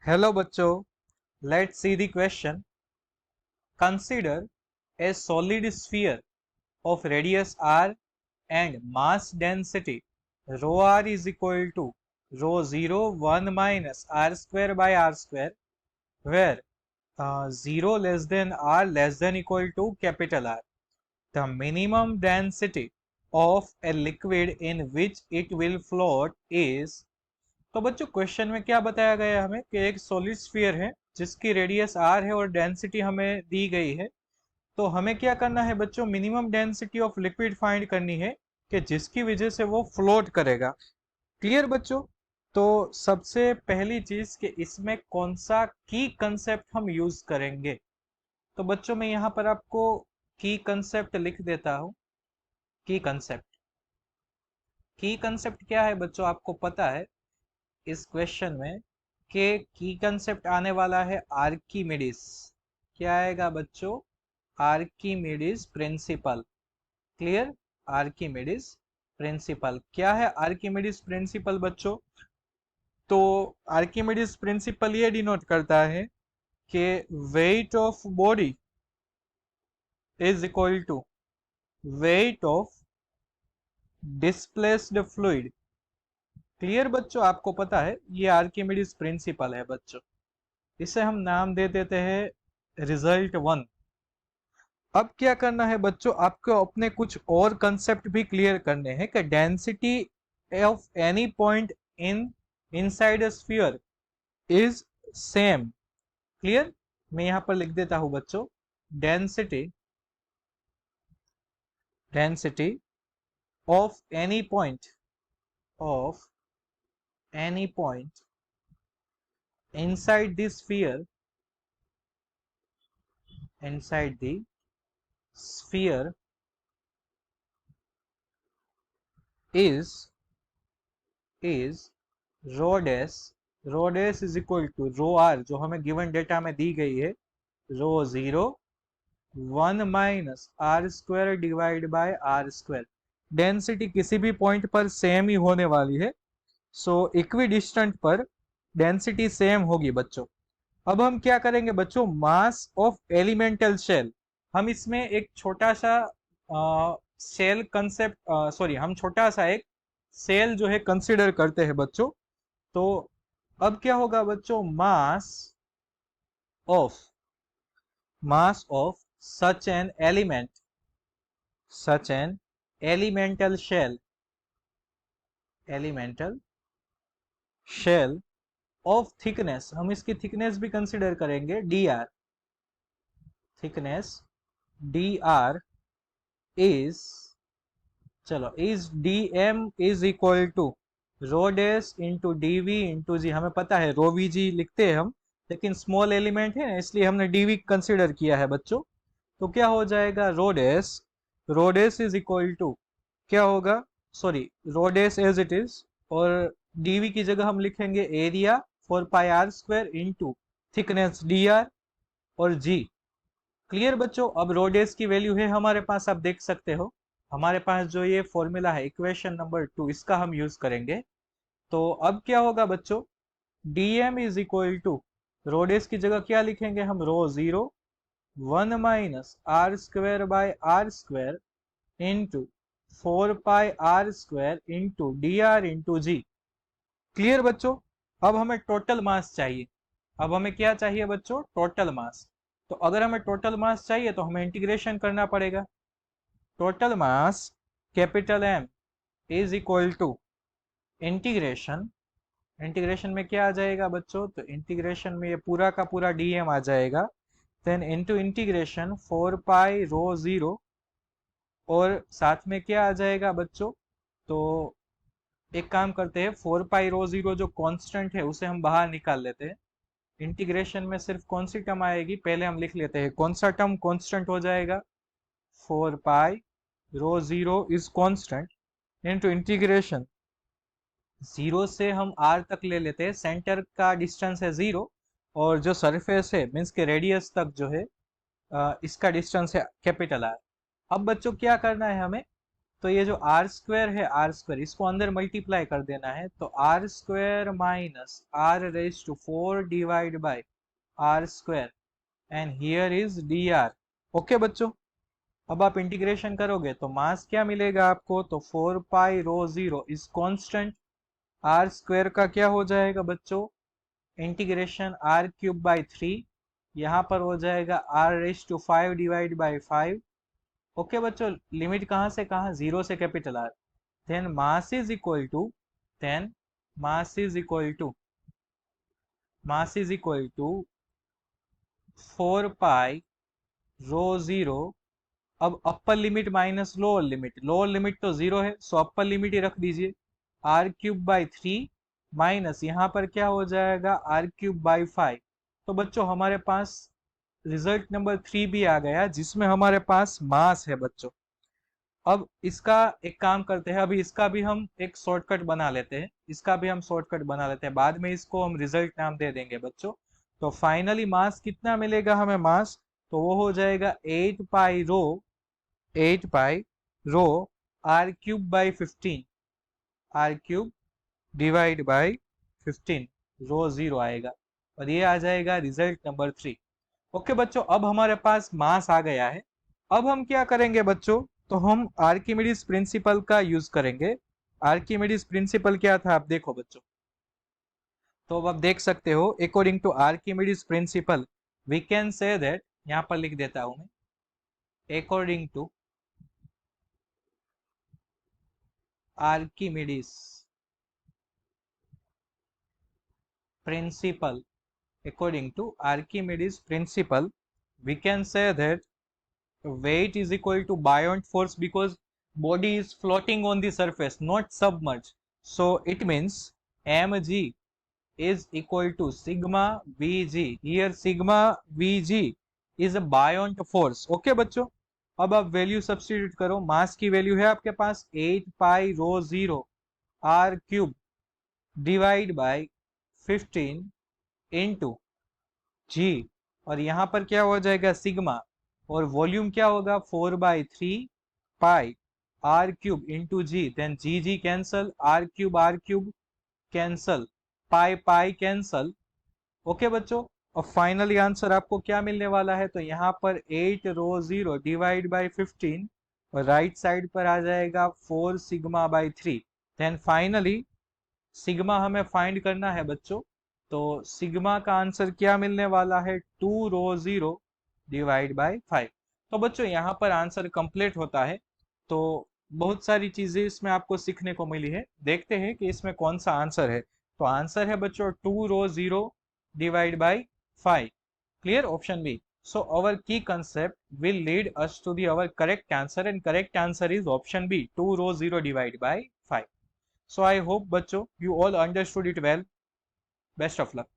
Hello बच्चों, let's see the question. Consider a solid sphere of radius r and mass density rho r is equal to rho 0 1 minus r square by r square, where 0 less than r less than equal to capital R. The minimum density of a liquid in which it will float is. तो बच्चों question में क्या बताया गया है हमें कि एक सॉलिड स्फीयर है जिसकी रेडियस आर है और डेंसिटी हमें दी गई है। तो हमें क्या करना है बच्चों, minimum density of liquid find करनी है कि जिसकी वजह से वो फ्लोट करेगा। क्लियर बच्चों? तो सबसे पहली चीज कि इसमें कौन सा की कंसेप्ट हम यूज करेंगे। तो बच्चों मैं यहाँ पर आपको की कंसेप्ट लिख देता हूँ। की कंसेप्ट क्या है बच्चों, आपको पता है इस क्वेश्चन में कि की कंसेप्ट आने वाला है आर्किमिडीज। क्या आएगा बच्चों? Archimedes principal. Clear? Archimedes principal क्या है? आर्किमिडीज प्रिंसिपल बच्चों, तो आर्किमिडीज प्रिंसिपल ये डिनोट करता है कि weight of body is equal to weight of displaced fluid. Clear बच्चों? आपको पता है ये आर्किमिडीज प्रिंसिपल है बच्चों। इसे हम नाम दे देते हैं रिजल्ट 1। अब क्या करना है बच्चों, आपको अपने कुछ और कंसेप्ट भी क्लियर करने हैं कि density of any point in inside a sphere is same. Clear? मैं यहां पर लिख देता हूं बच्चों, density density of any point inside the sphere is rho dash is equal to rho r, जो हमें गिवन डेटा में दी गई है, rho 0 1 minus R square divide by R square. Density किसी भी पॉइंट पर सेम ही होने वाली है, सो इक्वी डिस्टेंट पर डेंसिटी सेम होगी बच्चों। अब हम क्या करेंगे बच्चों, मास ऑफ एलिमेंटल शेल। हम इसमें एक छोटा सा सेल कंसेप्ट, सॉरी, हम छोटा सा एक सेल जो है कंसीडर करते हैं बच्चों। तो अब क्या होगा बच्चों, of mass of such an elemental shell of thickness, हम इसकी थिकनेस भी कंसीडर करेंगे D R. Thickness D R is, चलो, is D M is equal to rho डेस into D V into G. हमें पता है रो वी जी लिखते हैं हम, लेकिन स्मॉल एलिमेंट है ना, इसलिए हमने डी वी कंसिडर किया है बच्चों। तो क्या हो जाएगा, rho dash is equal to क्या होगा, sorry, rho dash as it is, और डीवी की जगह हम लिखेंगे area 4 pi R square into thickness D R और जी। क्लियर बच्चों? अब रो डेस की वैल्यू है हमारे पास, आप देख सकते हो हमारे पास जो ये फॉर्मूला है इक्वेशन नंबर 2, इसका हम यूज करेंगे। तो अब क्या होगा बच्चों, dm is equal to rho dash की जगह क्या लिखेंगे हम, rho 0 1 minus R square by R square into 4 pi R square into D R into G. Clear बच्चों? अब हमें टोटल मास चाहिए। अब हमें क्या चाहिए बच्चों, टोटल मास। तो अगर हमें टोटल मास चाहिए तो हमें इंटीग्रेशन करना पड़ेगा। Total mass capital M is equal to integration, integration में क्या आ जाएगा बच्चों, तो इंटीग्रेशन में ये पूरा का पूरा डीएम आ जाएगा, then into integration 4 pi rho 0, और साथ में क्या आ जाएगा बच्चों, तो एक काम करते हैं, 4 पाई रो 0 जो कांस्टेंट है उसे हम बाहर निकाल लेते हैं। इंटीग्रेशन में सिर्फ कौन सी टर्म आएगी, पहले हम लिख लेते हैं कौन सा टर्म कांस्टेंट हो जाएगा, 4 pi rho 0 is constant into integration 0 से हम r तक ले लेते हैं, सेंटर का डिस्टेंस है 0, और जो सरफेस है मीन्स के रेडियस तक जो है इसका डिस्टेंस है कैपिटल R। अब बच्चों क्या करना है हमें, तो ये जो आर स्क्वायर है, आर स्क्वायर इसको अंदर मल्टीप्लाई कर देना है, तो R square minus R raise to 4 divide by R square and here is D R. Okay बच्चों, अब आप इंटीग्रेशन करोगे तो मास क्या मिलेगा आपको, तो 4 pi rho 0 is constant, are square का क्या हो जाएगा बच्चों, इंटीग्रेशन आर क्यूब बाई 3, यहाँ पर हो जाएगा R raise to 5 divide by 5। Okay बच्चों, लिमिट कहाँ से कहाँ, 0 से capital R. Then mass is equal to, then mass is equal to, mass is equal to 4 pi rho 0। अब upper limit minus lower limit, lower limit तो 0 है, सो upper limit ही रख दीजिए, आर क्यूब बाई 3 माइनस यहाँ पर क्या हो जाएगा आर क्यूब बाई 5। तो बच्चों हमारे पास रिजल्ट नंबर 3 भी आ गया, जिसमें हमारे पास मास है बच्चों। अब इसका एक काम करते हैं, अभी इसका भी हम एक शॉर्टकट बना लेते हैं, इसका भी हम शॉर्टकट बना लेते हैं, बाद में इसको हम रिजल्ट नाम दे देंगे बच्चों। तो फाइनली मास कितना मिलेगा हमें मास, तो वो हो जाएगा 8 pi rho, 8 pi rho R cube by 15, R cube divide by 15, rho 0 आएगा, और ये आ जाएगा रिजल्ट नंबर 3। ओके बच्चों, अब हमारे पास मास आ गया है। अब हम क्या करेंगे बच्चों, तो हम आर्किमिडीज प्रिंसिपल का यूज करेंगे। आर्किमिडीज प्रिंसिपल क्या था, आप देखो बच्चों, तो अब आप देख सकते हो, according to Archimedes principle we can say that, यहां पर लिख देता हूं मैं, according to Archimedes principle, according to Archimedes principle, we can say that weight is equal to buoyant force because body is floating on the surface, not submerged. So it means mg is equal to sigma vg. Here sigma vg is a buoyant force. Okay बच्चों, अब आप value substitute करो, मास की value है आपके पास 8 pi rho 0 R cube divide by 15 into G, और यहाँ पर क्या हो जाएगा सिग्मा, और वॉल्यूम क्या होगा 4/3 pi R cube into G, then G G cancel, R cube cancel, pi pi cancel. Okay बच्चों, और फाइनली आंसर आपको क्या मिलने वाला है, तो यहाँ पर 8 रो 0 डिवाइड बाई 15, और राइट साइड पर आ जाएगा 4 sigma by 3। Then finally sigma हमें फाइंड करना है बच्चों, तो सिग्मा का आंसर क्या मिलने वाला है, 2 रो 0 डिवाइड बाय 5। तो बच्चों यहाँ पर आंसर कंप्लीट होता है। तो बहुत सारी चीजें इसमें आपको सीखने को मिली है, देखते हैं कि इसमें कौन सा आंसर है। तो आंसर है बच्चों 2 rho 0 divide by 5। Clear, option B. So our key concept will lead us to the our correct answer, and correct answer is option B, 2 row 0 divided by 5. So I hope बच्चों you all understood it well. Best of luck.